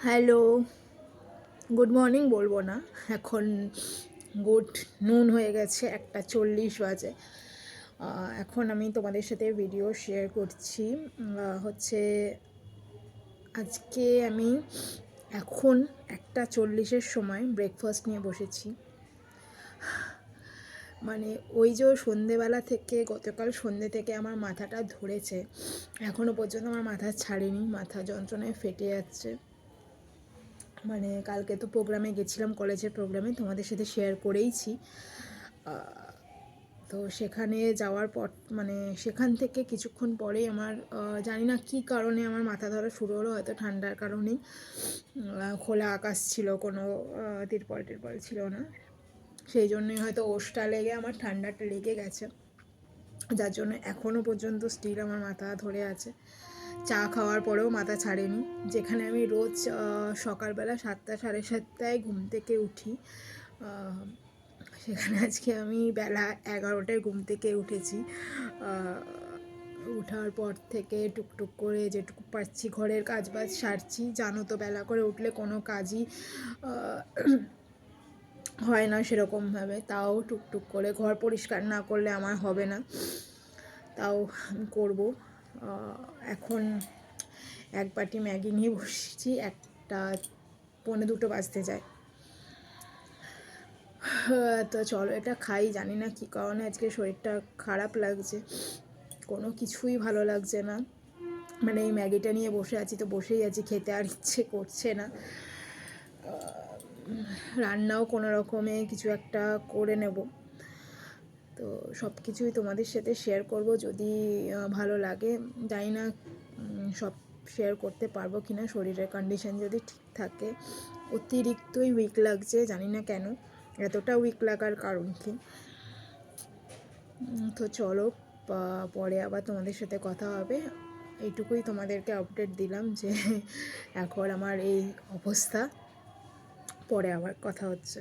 Hello, good morning বলবো না, এখন গুড নুন হয়ে গেছে, 1:40 বাজে। এখন আমি তোমাদের সাথে ভিডিও শেয়ার করছি। হচ্ছে আজকে আমি এখন 1:40-এর সময় ব্রেকফাস্ট নিয়ে বসেছি। মানে ওই যে সন্ধেবেলা থেকে, গতকাল সন্ধে থেকে আমার মাথাটা ধরেছে, এখনও পর্যন্ত আমার মাথা ছাড়েনি, মাথা যন্ত্রণায় ফেটে যাচ্ছে। মানে কালকে তো প্রোগ্রামে গেছিলাম, কলেজের প্রোগ্রামে, তোমাদের সাথে শেয়ার করেইছি। তো সেখানে যাওয়ার পর মানে সেখান থেকে কিছুক্ষণ পরেই আমার জানি না কী কারণে আমার মাথা ধরা শুরু হলো, হয়তো ঠান্ডার কারণেই। খোলা আকাশ ছিল, কোনো তিরপল টিরপল ছিল না, সেই জন্যই হয়তো ওষটা লেগে আমার ঠান্ডাটা লেগে গেছে, যার জন্য এখনও পর্যন্ত স্টিল আমার মাথা ধরে আছে। চা খাওয়ার পরেও মাথা ছাড়েনি। যেখানে আমি রোজ সকালবেলা 7টা সাড়ে 7টায় ঘুম থেকে উঠি, সেখানে আজকে আমি বেলা 11টায় ঘুম থেকে উঠেছি। ওঠার পর থেকে টুকটুক করে যেটুকু পারছি ঘরের কাজ বাজ সারছি। জানো তো বেলা করে উঠলে কোনো কাজই হয় না সেরকমভাবে, তাও টুকটুক করে ঘর পরিষ্কার না করলে আমার হবে না, তাও আমি করবো। এখন এক বাটি ম্যাগি নিয়ে বসেছি, 1:15 বাজতে যায়। তো চলো এটা খাই। জানি না কী কারণে আজকে শরীরটা খারাপ লাগছে, কোনো কিছুই ভালো লাগছে না। মানে এই ম্যাগিটা নিয়ে বসে আছি তো বসেই আছি, খেতে আর ইচ্ছে করছে না। রান্নাও কোনো রকমে কিছু একটা করে নেব। তো সব কিছুই তোমাদের সাথে শেয়ার করব যদি ভালো লাগে। জানি না সব শেয়ার করতে পারবো কি না, শরীরের কন্ডিশন যদি ঠিক থাকে। অতিরিক্তই উইক লাগছে, জানি না কেন এতটা উইক লাগার কারণ কি। তো চলো পরে আবার তোমাদের সাথে কথা হবে। এইটুকুই তোমাদেরকে আপডেট দিলাম যে এখন আমার এই অবস্থা, পরে আবার কথা হচ্ছে।